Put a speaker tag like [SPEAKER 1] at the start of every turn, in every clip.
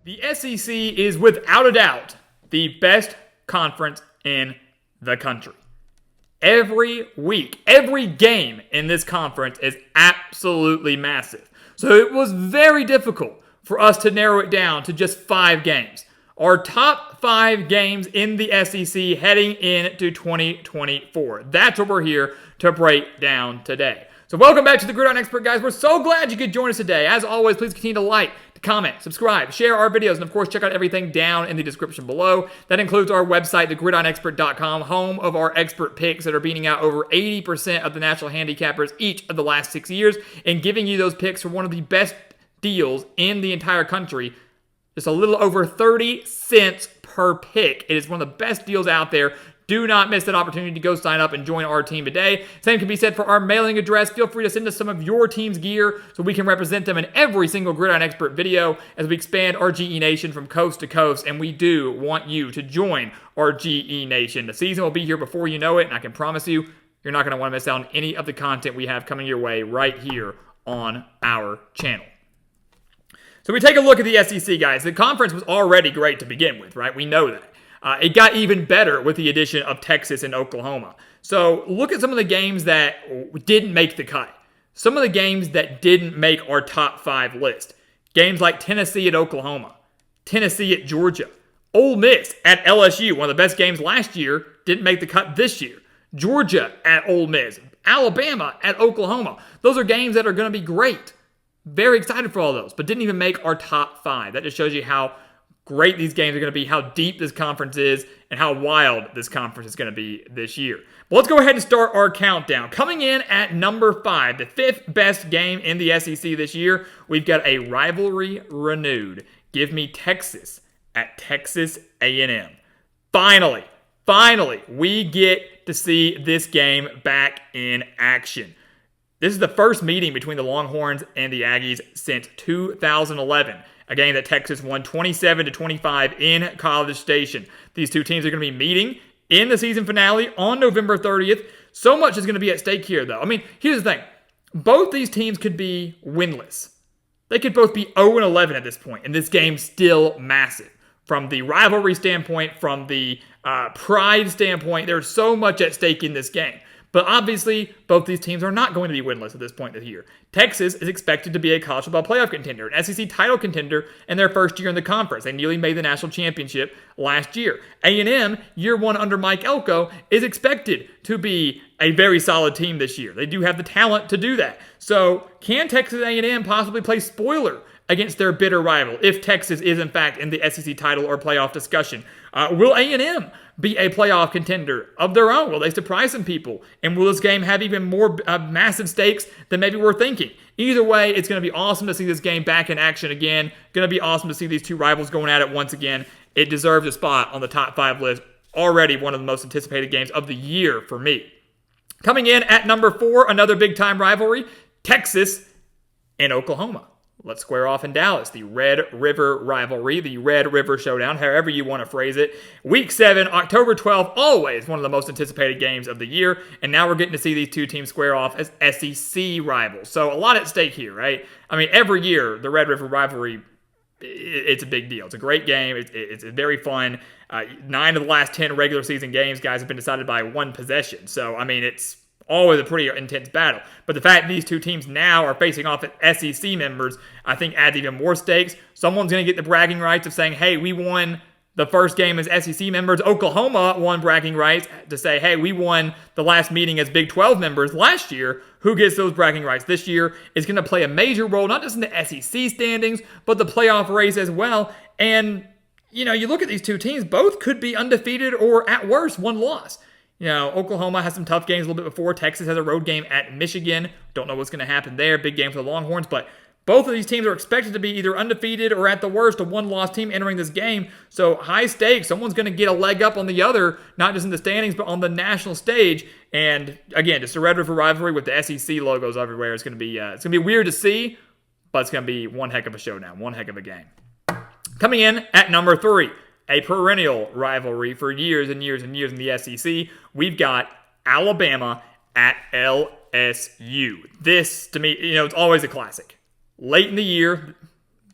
[SPEAKER 1] The SEC is without a doubt the best conference in the country. Every week, every game in this conference is absolutely massive. So it was very difficult for us to narrow it down to just 5 games. Our top 5 games in the SEC heading into 2024. That's what we're here to break down today. So welcome back to the Gridiron Expert, guys. We're so glad you could join us today. As always, please continue to like, to comment, subscribe, share our videos, and of course, check out everything down in the description below. That includes our website, thegridironexpert.com, home of our expert picks that are beating out over 80% of the national handicappers each of the last 6 years and giving you those picks for one of the best deals in the entire country. Just a little over 30 cents per pick. It is one of the best deals out there. Do not miss that opportunity to go sign up and join our team today. Same can be said for our mailing address. Feel free to send us some of your team's gear so we can represent them in every single Gridiron Expert video as we expand our GE Nation from coast to coast. And we do want you to join our GE Nation. The season will be here before you know it, and I can promise you, you're not going to want to miss out on any of the content we have coming your way right here on our channel. So we take a look at the SEC, guys. The conference was already great to begin with, right? We know that. It got even better with the addition of Texas and Oklahoma. So look at some of the games that didn't make the cut. Some of the games that didn't make our top 5 list. Games like Tennessee at Oklahoma, Tennessee at Georgia, Ole Miss at LSU, one of the best games last year, didn't make the cut this year. Georgia at Ole Miss, Alabama at Oklahoma. Those are games that are going to be great. Very excited for all those, but didn't even make our top 5. That just shows you how great these games are going to be, how deep this conference is, and how wild this conference is going to be this year. But let's go ahead and start our countdown. Coming in at number 5, the 5th best game in the SEC this year, we've got a rivalry renewed. Give me Texas at Texas A&M. Finally, we get to see this game back in action. This is the first meeting between the Longhorns and the Aggies since 2011. A game that Texas won 27-25 in College Station. These two teams are going to be meeting in the season finale on November 30th. So much is going to be at stake here, though. I mean, here's the thing. Both these teams could be winless. They could both be 0-11 at this point, and this game's still massive. From the rivalry standpoint, from the pride standpoint, there's so much at stake in this game. But obviously, both these teams are not going to be winless at this point of the year. Texas is expected to be a college football playoff contender, an SEC title contender in their first year in the conference. They nearly made the national championship last year. A&M, year 1 under Mike Elko, is expected to be a very solid team this year. They do have the talent to do that. So can Texas A&M possibly play spoiler against their bitter rival if Texas is, in fact, in the SEC title or playoff discussion? Will A&M be a playoff contender of their own? Will they surprise some people? And will this game have even more massive stakes than maybe we're thinking? Either way, it's going to be awesome to see this game back in action again. Going to be awesome to see these two rivals going at it once again. It deserves a spot on the top 5 list. Already one of the most anticipated games of the year for me. Coming in at number 4, another big-time rivalry, Texas and Oklahoma. Let's square off in Dallas, the Red River rivalry, the Red River Showdown, however you want to phrase it. Week 7, October 12th, always one of the most anticipated games of the year. And now we're getting to see these two teams square off as SEC rivals. So a lot at stake here, right? I mean, every year, the Red River rivalry, it's a big deal. It's a great game. It's very fun. 9 of the last 10 regular season games, guys, have been decided by 1 possession. So, I mean, it's always a pretty intense battle. But the fact that these two teams now are facing off as SEC members, I think adds even more stakes. Someone's going to get the bragging rights of saying, hey, we won the first game as SEC members. Oklahoma won bragging rights to say, hey, we won the last meeting as Big 12 members last year. Who gets those bragging rights this year is going to play a major role, not just in the SEC standings, but the playoff race as well. And, you know, you look at these two teams, both could be undefeated or at worst, 1 loss. You know, Oklahoma has some tough games a little bit before. Texas has a road game at Michigan. Don't know what's going to happen there. Big game for the Longhorns. But both of these teams are expected to be either undefeated or at the worst a 1-loss team entering this game. So high stakes. Someone's going to get a leg up on the other, not just in the standings, but on the national stage. And again, just a Red River rivalry with the SEC logos everywhere. It's going to be weird to see, but it's going to be one heck of a showdown, one heck of a game. Coming in at number 3. A perennial rivalry for years and years and years in the SEC. We've got Alabama at LSU. This, to me, it's always a classic. Late in the year,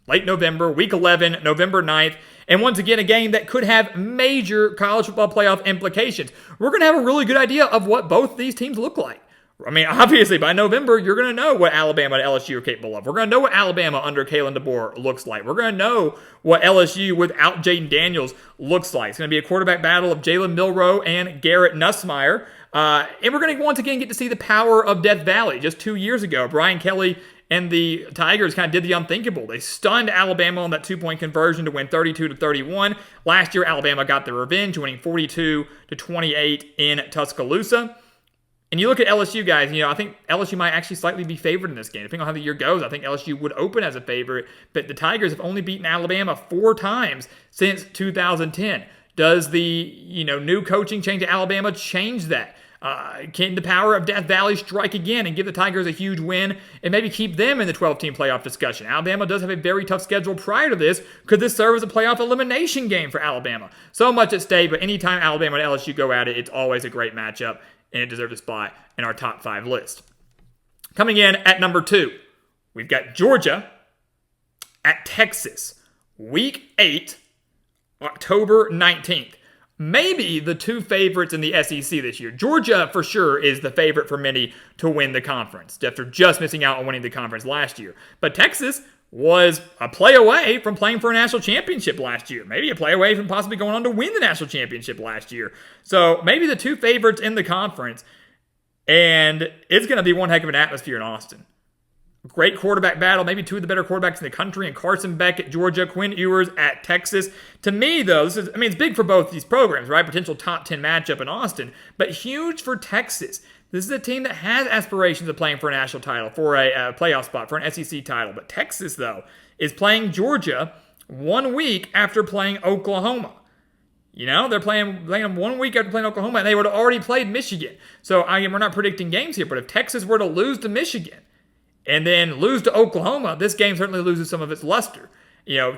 [SPEAKER 1] late November, week 11, November 9th. And once again, a game that could have major college football playoff implications. We're going to have a really good idea of what both these teams look like. I mean, obviously, by November, you're going to know what Alabama and LSU are capable of. We're going to know what Alabama under Kalen DeBoer looks like. We're going to know what LSU without Jaden Daniels looks like. It's going to be a quarterback battle of Jalen Milroe and Garrett Nussmeier. And we're going to once again get to see the power of Death Valley. Just 2 years ago, Brian Kelly and the Tigers kind of did the unthinkable. They stunned Alabama on that 2-point conversion to win 32-31. Last year, Alabama got their revenge, winning 42-28 in Tuscaloosa. And you look at LSU, guys, I think LSU might actually slightly be favored in this game. Depending on how the year goes, I think LSU would open as a favorite. But the Tigers have only beaten Alabama 4 times since 2010. Does the new coaching change at Alabama change that? Can the power of Death Valley strike again and give the Tigers a huge win and maybe keep them in the 12-team playoff discussion? Alabama does have a very tough schedule prior to this. Could this serve as a playoff elimination game for Alabama? So much at stake, but anytime Alabama and LSU go at it, it's always a great matchup, and it deserves a spot in our top 5 list. Coming in at number 2, we've got Georgia at Texas. Week 8, October 19th. Maybe the 2 favorites in the SEC this year. Georgia, for sure, is the favorite for many to win the conference, after just missing out on winning the conference last year. But Texas was a play away from playing for a national championship last year. Maybe a play away from possibly going on to win the national championship last year. So maybe the 2 favorites in the conference, and it's going to be one heck of an atmosphere in Austin. Great quarterback battle, maybe 2 of the better quarterbacks in the country, and Carson Beck at Georgia, Quinn Ewers at Texas. To me, though, it's big for both these programs, right? Potential top 10 matchup in Austin, but huge for Texas. This is a team that has aspirations of playing for a national title, for a playoff spot, for an SEC title. But Texas, though, is playing Georgia 1 week after playing Oklahoma. They're playing them 1 week after playing Oklahoma, and they would have already played Michigan. So, we're not predicting games here, but if Texas were to lose to Michigan and then lose to Oklahoma, this game certainly loses some of its luster.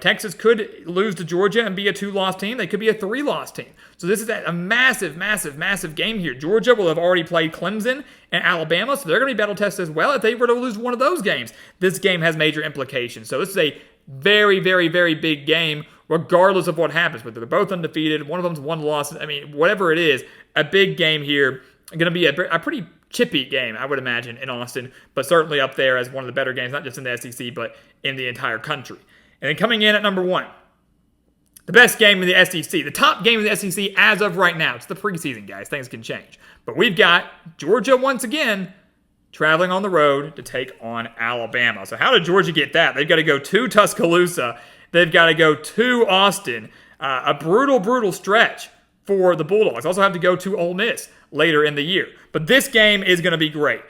[SPEAKER 1] Texas could lose to Georgia and be a 2-loss team. They could be a 3-loss team. So this is a massive, massive, massive game here. Georgia will have already played Clemson and Alabama, so they're going to be battle tested as well. If they were to lose one of those games, this game has major implications. So this is a very, very, very big game, regardless of what happens. But they're both undefeated. One of them's 1 loss. Whatever it is, a big game here. Going to be a pretty chippy game, I would imagine, in Austin, but certainly up there as one of the better games, not just in the SEC, but in the entire country. And then coming in at number 1, the best game in the SEC, the top game in the SEC as of right now. It's the preseason, guys. Things can change. But we've got Georgia once again traveling on the road to take on Alabama. So how did Georgia get that? They've got to go to Tuscaloosa. They've got to go to Austin. A brutal, brutal stretch for the Bulldogs. Also have to go to Ole Miss later in the year. But this game is going to be great.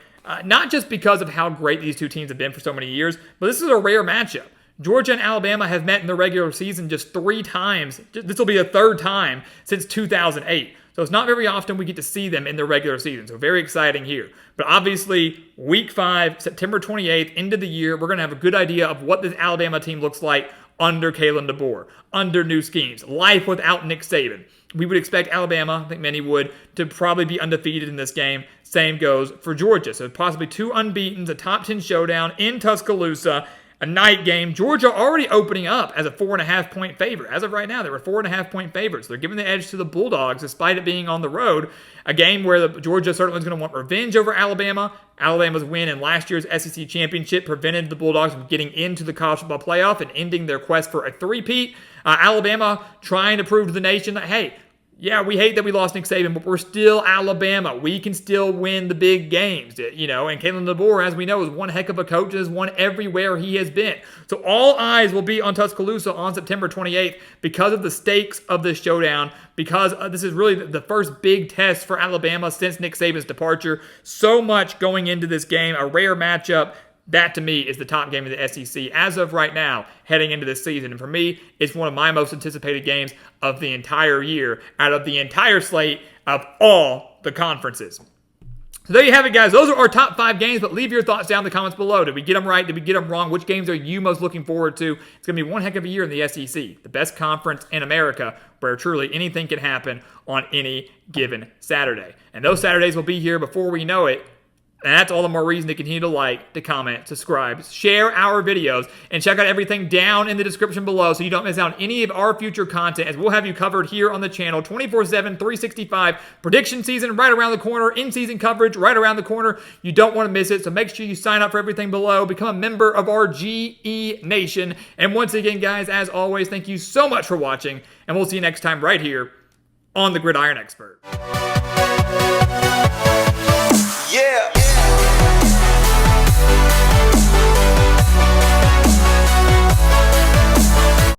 [SPEAKER 1] Not just because of how great these 2 teams have been for so many years, but this is a rare matchup. Georgia and Alabama have met in the regular season just 3 times. This will be the 3rd time since 2008. So it's not very often we get to see them in the regular season. So very exciting here. But obviously, week 5, September 28th, end of the year, we're going to have a good idea of what this Alabama team looks like under Kalen DeBoer, under new schemes, life without Nick Saban. We would expect Alabama, I think many would, to probably be undefeated in this game. Same goes for Georgia. So possibly 2 unbeatens, a top 10 showdown in Tuscaloosa, a night game. Georgia already opening up as a 4.5-point favorite. As of right now, they were 4.5-point favorites. They're giving the edge to the Bulldogs despite it being on the road. A game where Georgia certainly is going to want revenge over Alabama. Alabama's win in last year's SEC championship prevented the Bulldogs from getting into the college football playoff and ending their quest for a 3-peat. Alabama trying to prove to the nation that, hey, yeah, we hate that we lost Nick Saban, but we're still Alabama. We can still win the big games, and Kalen DeBoer, as we know, is one heck of a coach and has won everywhere he has been. So all eyes will be on Tuscaloosa on September 28th because of the stakes of this showdown, because this is really the first big test for Alabama since Nick Saban's departure. So much going into this game, a rare matchup. That, to me, is the top game of the SEC as of right now, heading into this season. And for me, it's one of my most anticipated games of the entire year, out of the entire slate of all the conferences. So there you have it, guys. Those are our top 5 games, but leave your thoughts down in the comments below. Did we get them right? Did we get them wrong? Which games are you most looking forward to? It's going to be one heck of a year in the SEC, the best conference in America, where truly anything can happen on any given Saturday. And those Saturdays will be here before we know it. And that's all the more reason to continue to like, to comment, subscribe, share our videos, and check out everything down in the description below so you don't miss out on any of our future content, as we'll have you covered here on the channel 24/7, 365. Prediction season right around the corner, in-season coverage right around the corner. You don't want to miss it, so make sure you sign up for everything below. Become a member of our GE Nation. And once again, guys, as always, thank you so much for watching, and we'll see you next time right here on the Gridiron Expert.